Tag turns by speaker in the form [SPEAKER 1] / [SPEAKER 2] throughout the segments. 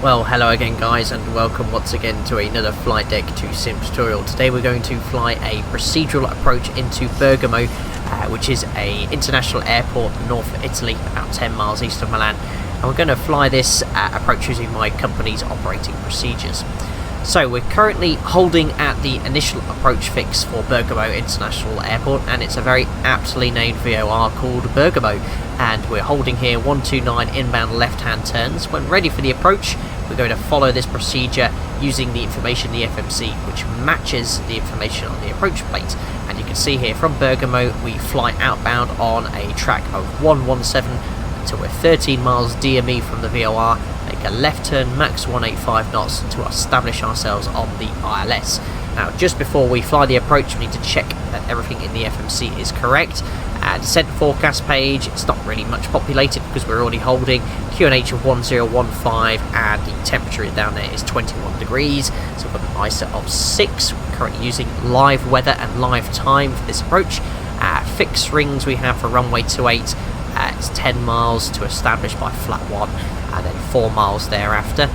[SPEAKER 1] Well, hello again guys, and welcome once again to another Flight Deck 2 Sim tutorial. Today we're going to fly a procedural approach into Bergamo, which is a international airport north of Italy, about 10 miles east of Milan. And we're going to fly this approach using my company's operating procedures. So we're currently holding at the initial approach fix for Bergamo International Airport, and it's a very aptly named VOR called Bergamo. And we're holding here 129 inbound left-hand turns. When ready for the approach, we're going to follow this procedure using the information in the FMC, which matches the information on the approach plate. And you can see here from Bergamo, we fly outbound on a track of 117 until we're 13 miles DME from the VOR. Make a left turn, max 185 knots to establish ourselves on the ILS. Now, just before we fly the approach, we need to check that everything in the FMC is correct. Descent forecast page, it's not really much populated because we're already holding QNH of 1015 and the temperature down there is 21 degrees. So we've got an ISO of 6. We're currently using live weather and live time for this approach. Fixed rings we have for runway 28. It's 10 miles to establish by flat 1 and then 4 miles thereafter.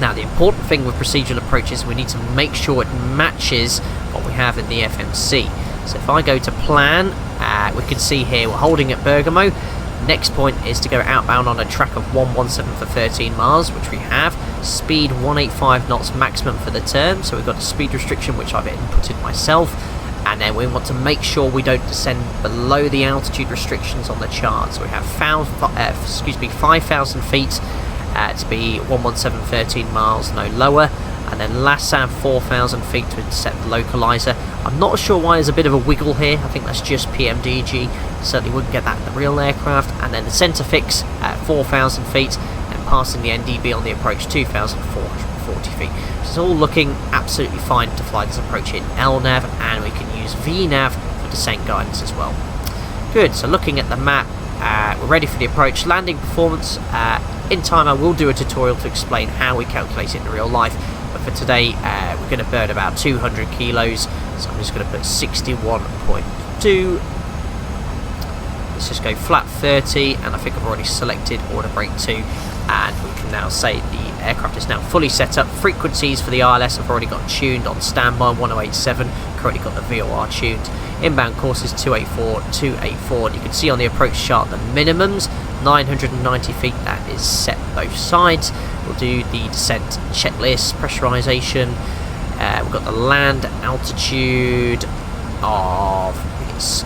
[SPEAKER 1] Now, the important thing with procedural approaches, we need to make sure it matches what we have in the FMC. So if I go to plan, we can see here we're holding at Bergamo. Next point is to go outbound on a track of 117 for 13 miles, which we have. Speed 185 knots maximum for the turn, so we've got a speed restriction which I've inputted myself. And then we want to make sure we don't descend below the altitude restrictions on the chart. So we have 5,000 feet to be 117 13 miles, no lower. And then LASAV 4,000 feet to set the localizer. I'm not sure why there's a bit of a wiggle here. I think that's just PMDG. Certainly wouldn't get that in the real aircraft. And then the center fix at 4,000 feet and passing the NDB on the approach 2,440 feet. So it's all looking absolutely fine to fly this approach in LNAV, and we can use VNAV for descent guidance as well. Good, so looking at the map, we're ready for the approach. Landing performance, in time I will do a tutorial to explain how we calculate it in real life. But for today, we're going to burn about 200 kilos, so I'm just going to put 61.2. Let's just go flat 30, and I think I've already selected order brake 2, and we can now say the aircraft is now fully set up. Frequencies for the ILS I've already got tuned on standby 1087, currently got the VOR tuned. Inbound course is 284, and you can see on the approach chart the minimums, 990 feet, that is set both sides. We'll do the descent checklist, pressurization. We've got the land altitude of, I think it's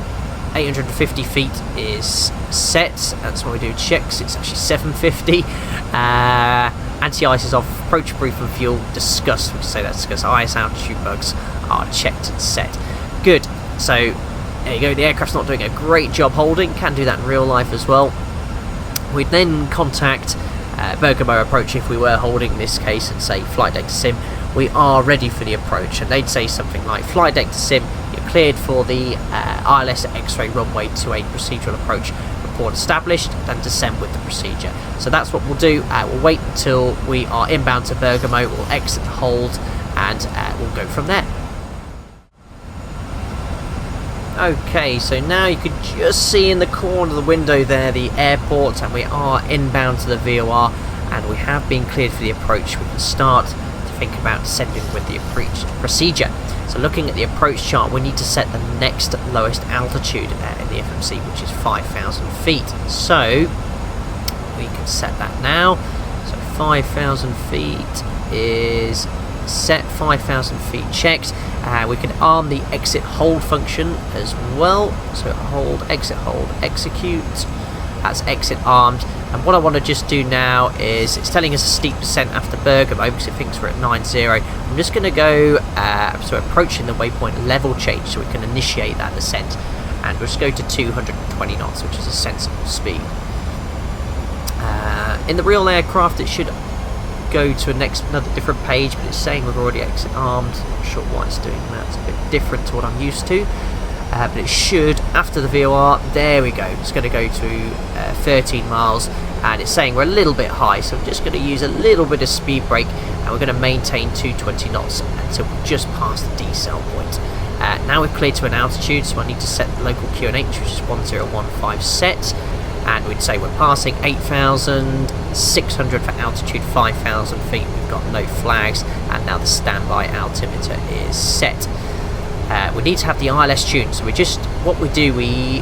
[SPEAKER 1] 850 feet is set. That's when we do checks. It's actually 750. Anti-ice is off. Approach brief and fuel discussed. We can say that's because IS altitude bugs are checked and set. Good. So there you go. The aircraft's not doing a great job holding. Can do that in real life as well. We'd then contact Bergamo approach if we were holding in this case and say Flight Deck to Sim, we are ready for the approach, and they'd say something like Flight Deck to Sim, you're cleared for the ILS X-ray runway to a procedural approach, report established, and descend with the procedure. So that's what we'll do. We'll wait until we are inbound to Bergamo, we'll exit the hold, and we'll go from there. Okay, so now you can just see in the corner of the window there the airport, and we are inbound to the VOR, and we have been cleared for the approach. We can start to think about descending with the procedure. So looking at the approach chart, we need to set the next lowest altitude in the FMC, which is 5,000 feet. So we can set that now. So 5,000 feet is set, 5,000 feet checked. We can arm the exit hold function as well. So hold, execute. That's exit armed. And what I want to just do now is, it's telling us a steep descent after Bergamo because it thinks we're at 90. I'm just going to go so approaching the waypoint level change so we can initiate that descent. And we'll just go to 220 knots, which is a sensible speed. In the real aircraft, it should go to another different page, but it's saying we've already exit armed. Not sure why it's doing that. It's a bit different to what I'm used to, but it should, after the VOR, there we go. It's going to go to 13 miles, and it's saying we're a little bit high, so I'm just going to use a little bit of speed brake, and we're going to maintain 220 knots until we just past the decel point. Now we're cleared to an altitude, so I need to set the local QNH, which is 1015 set. and we'd say we're passing 8,600 for altitude 5,000 feet. We've got no flags, and now the standby altimeter is set. We need to have the ILS tuned, so we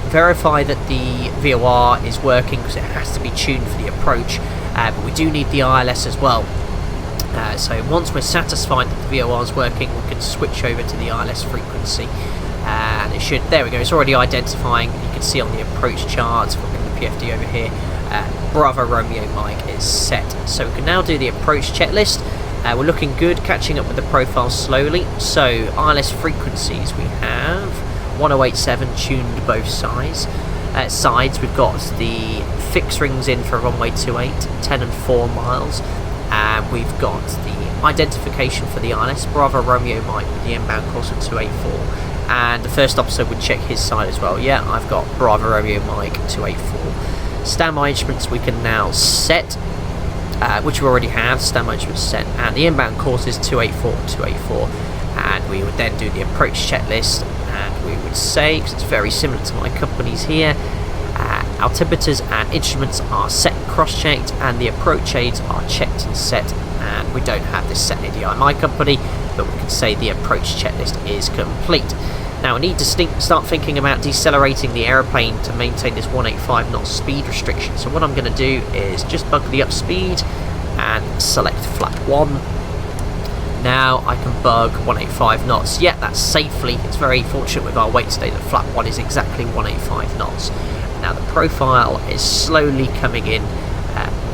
[SPEAKER 1] verify that the VOR is working because it has to be tuned for the approach, but we do need the ILS as well. So once we're satisfied that the VOR is working, we can switch over to the ILS frequency, and it should, there we go, it's already identifying. You can see on the approach charts, we'll bring the PFD over here, Bravo Romeo Mike is set. So we can now do the approach checklist. We're looking good, catching up with the profile slowly. So ILS frequencies, we have 1087 tuned both sides. We've got the fixed rings in for runway 28, 10 and 4 miles. We've got the identification for the ILS, Bravo Romeo Mike with the inbound course of 284. And the first officer would check his side as well. Yeah, I've got Bravo Romeo Mike 284. Standby instruments we can now set, which we already have, standby instruments set, and the inbound course is 284, and we would then do the approach checklist, and we would say, because it's very similar to my company's here, altimeters and instruments are set and cross-checked, and the approach aids are checked and set, and we don't have this set in ADI my company, but we can say the approach checklist is complete. Now I need to start thinking about decelerating the aeroplane to maintain this 185 knot speed restriction. So what I'm going to do is just bug the up speed and select flap 1. Now I can bug 185 knots. Yeah, that's safely. It's very fortunate with our weight today that flap 1 is exactly 185 knots. Now the profile is slowly coming in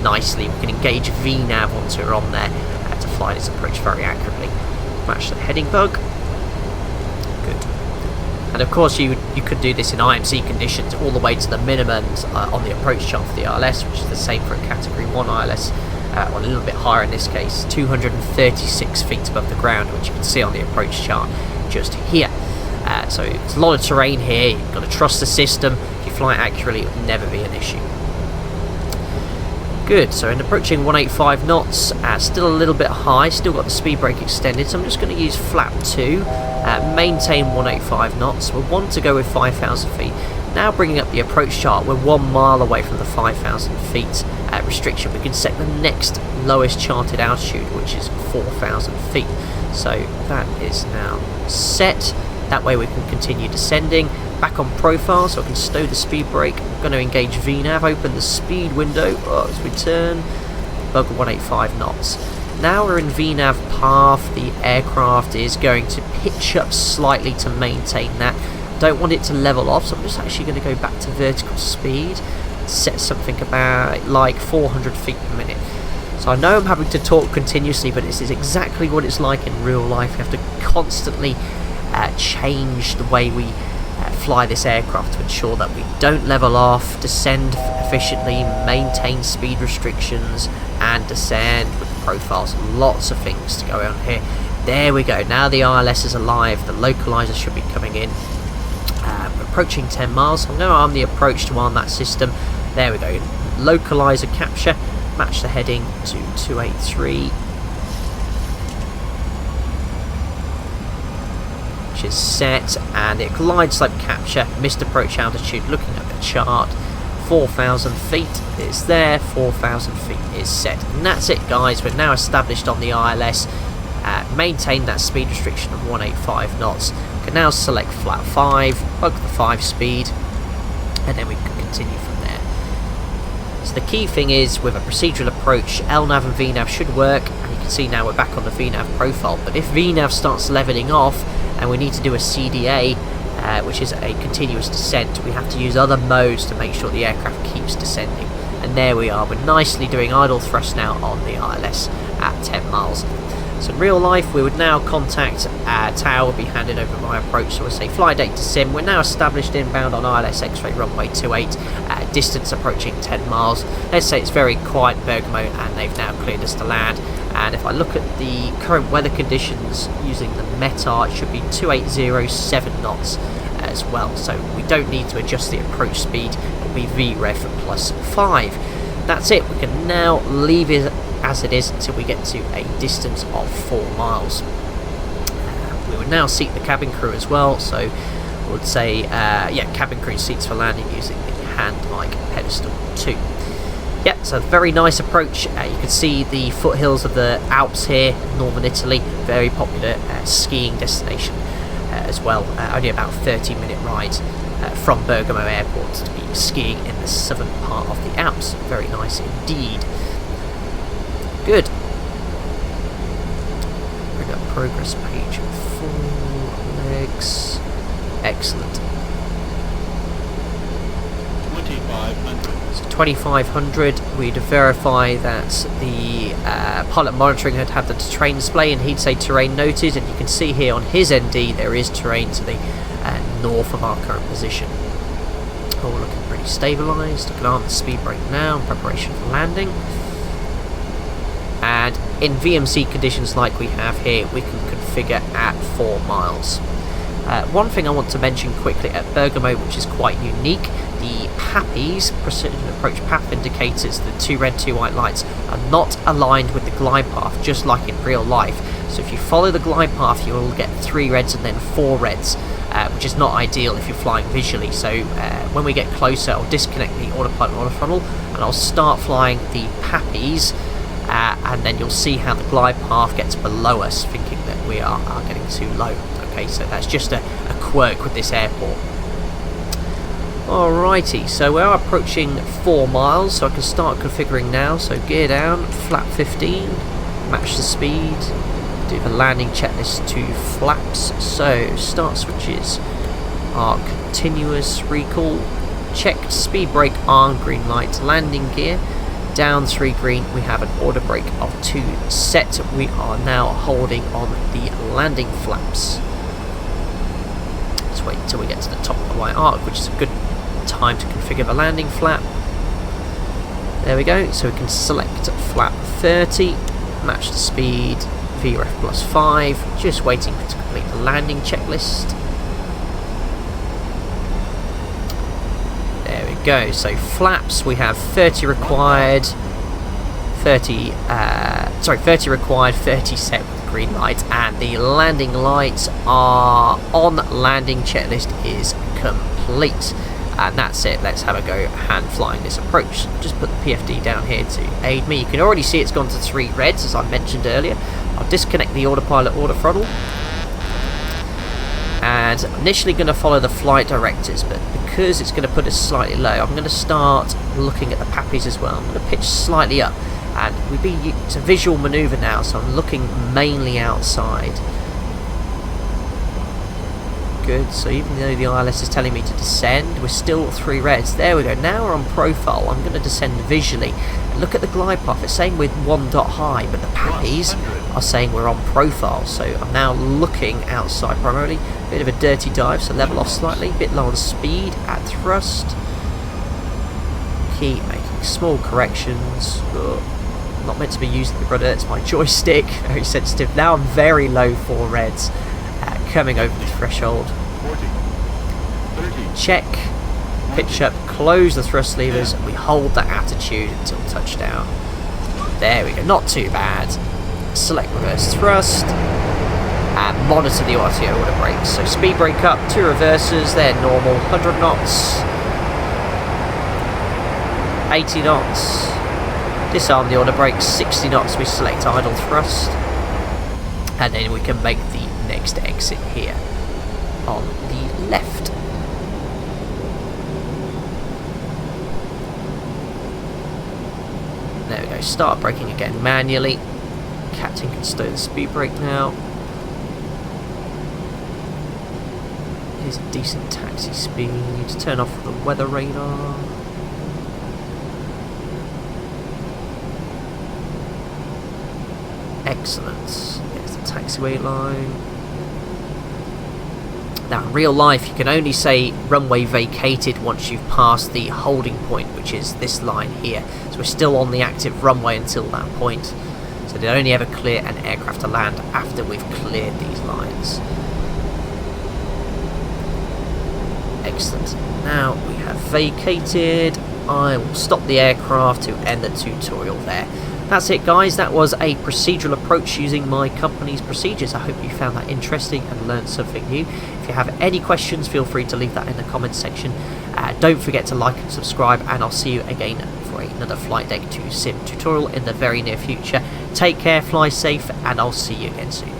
[SPEAKER 1] nicely. We can engage VNAV once we're on there to fly this approach very accurately. Match the heading bug. Good. And of course you could do this in IMC conditions all the way to the minimums on the approach chart for the ILS, which is the same for a category 1 ILS, or a little bit higher in this case, 236 feet above the ground, which you can see on the approach chart just here. So it's a lot of terrain here, you've got to trust the system. If you fly it accurately, it will never be an issue. Good, so in approaching 185 knots, still a little bit high, still got the speed brake extended, so I'm just going to use flap 2, maintain 185 knots. We want to go with 5,000 feet. Now bringing up the approach chart, we're 1 mile away from the 5,000 feet restriction. We can set the next lowest charted altitude, which is 4,000 feet. So that is now set. That way we can continue descending. Back on profile, so I can stow the speed brake. I'm going to engage VNAV, open the speed window as we turn, bug 185 knots. Now we're in VNAV path, the aircraft is going to pitch up slightly to maintain that. Don't want it to level off, so I'm just actually going to go back to vertical speed, set something about like 400 feet per minute. So I know I'm having to talk continuously, but this is exactly what it's like in real life. We have to constantly change the way we fly this aircraft to ensure that we don't level off, descend efficiently, maintain speed restrictions, and descend with profiles. Lots of things to go on here. There we go. Now the ILS is alive. The localizer should be coming in. We're approaching 10 miles. I'm going to arm the approach to arm that system. There we go. Localizer capture. Match the heading to 283. Is set, and it glide slope capture, missed approach altitude, looking at the chart, 4,000 feet is there, 4,000 feet is set, and that's it guys. We're now established on the ILS, maintain that speed restriction of 185 knots, we can now select flap 5, bug the 5 speed, and then we can continue from there. So the key thing is, with a procedural approach, LNAV and VNAV should work, and you can see now we're back on the VNAV profile, but if VNAV starts leveling off, and we need to do a CDA, which is a continuous descent, we have to use other modes to make sure the aircraft keeps descending. And there we are, we're nicely doing idle thrust now on the ILS at 10 miles. So in real life, we would now contact tower, will be handed over my approach, so we'll say fly date to sim. We're now established inbound on ILS X-ray runway 28, distance approaching 10 miles. Let's say it's very quiet Bergamo, and they've now cleared us to land. And if I look at the current weather conditions using the METAR, it should be 2807 knots as well. So we don't need to adjust the approach speed, it'll be VREF plus 5. That's it, we can now leave it as it is until we get to a distance of 4 miles. We would now seat the cabin crew as well, so I would say, yeah, cabin crew seats for landing using the hand mic pedestal too. Yeah, so very nice approach. You can see the foothills of the Alps here, northern Italy, very popular skiing destination as well. Only about 30-minute ride from Bergamo Airport to be skiing in the southern part of the Alps. Very nice indeed. Good. Bring up progress page 4 legs. Excellent.
[SPEAKER 2] 2500.
[SPEAKER 1] So 2500, we'd verify that the pilot monitoring had had the terrain display, and he'd say terrain noted, and you can see here on his ND there is terrain to the north of our current position. All looking pretty stabilised. I can arm the speed brake now in preparation for landing. And in VMC conditions like we have here, we can configure at 4 miles. One thing I want to mention quickly at Bergamo, which is quite unique, the PAPIs, Procedural Approach Path Indicators, the 2 red 2 white lights, are not aligned with the glide path, just like in real life. So if you follow the glide path, you will get 3 reds and then 4 reds, which is not ideal if you're flying visually. So when we get closer, I'll disconnect the autopilot and autothrottle, and I'll start flying the PAPIs, and then you'll see how the glide path gets below us, thinking that we are getting too low. Okay, so that's just a quirk with this airport. Alrighty, so we are approaching 4 miles, so I can start configuring now. So gear down, flap 15, match the speed, do the landing checklist to flaps. So start switches are continuous recall, checked speed brake on, green light, landing gear, down 3 green, we have an order brake of 2 set. We are now holding on the landing flaps. Let's wait until we get to the top of the white arc, which is a good time to configure the landing flap. There we go, so we can select flap 30, match the speed, VREF plus 5, just waiting to complete the landing checklist. There we go, so flaps, we have 30 required, 30 required, 30 set with the green light, and the landing lights are on. Landing checklist is complete. And that's it, let's have a go hand flying this approach. Just put the PFD down here to aid me. You can already see it's gone to 3 reds, as I mentioned earlier. I'll disconnect the autopilot autothrottle. And I'm initially going to follow the flight directives, but because it's going to put us slightly low, I'm going to start looking at the PAPIs as well. I'm going to pitch slightly up. And it's a visual manoeuvre now, so I'm looking mainly outside. Good, so even though the ILS is telling me to descend, we're still 3 reds. There we go, now we're on profile. I'm going to descend visually. And look at the glide path, it's saying we're 1 dot high, but the PAPIs are saying we're on profile. So I'm now looking outside primarily. Bit of a dirty dive, so level off slightly, bit low on speed at thrust. Keep making small corrections. I'm not meant to be using the rudder, it's my joystick, very sensitive. Now I'm very low 4 reds. Coming over the threshold.
[SPEAKER 2] 40, 30.
[SPEAKER 1] Check, pitch up, close the thrust levers, and we hold that attitude until touchdown. There we go, not too bad. Select reverse thrust, and monitor the auto order brakes. So speed brake up, 2 reversers, they're normal, 100 knots, 80 knots. Disarm the order brakes, 60 knots, we select idle thrust, and then we can make the next exit here on the left. There we go, start braking again manually. Captain can stow the speed brake now. Here's a decent taxi speed. Turn off the weather radar. Excellent. There's the taxiway line. Now in real life you can only say runway vacated once you've passed the holding point, which is this line here. So we're still on the active runway until that point. So they only ever clear an aircraft to land after we've cleared these lines. Excellent. Now we have vacated. I will stop the aircraft to end the tutorial there. That's it guys, that was a procedural approach using my company's procedures. I hope you found that interesting and learned something new. If you have any questions, feel free to leave that in the comments section. Don't forget to like and subscribe, and I'll see you again for another Flight Deck 2 sim tutorial in the very near future. Take care, fly safe, and I'll see you again soon.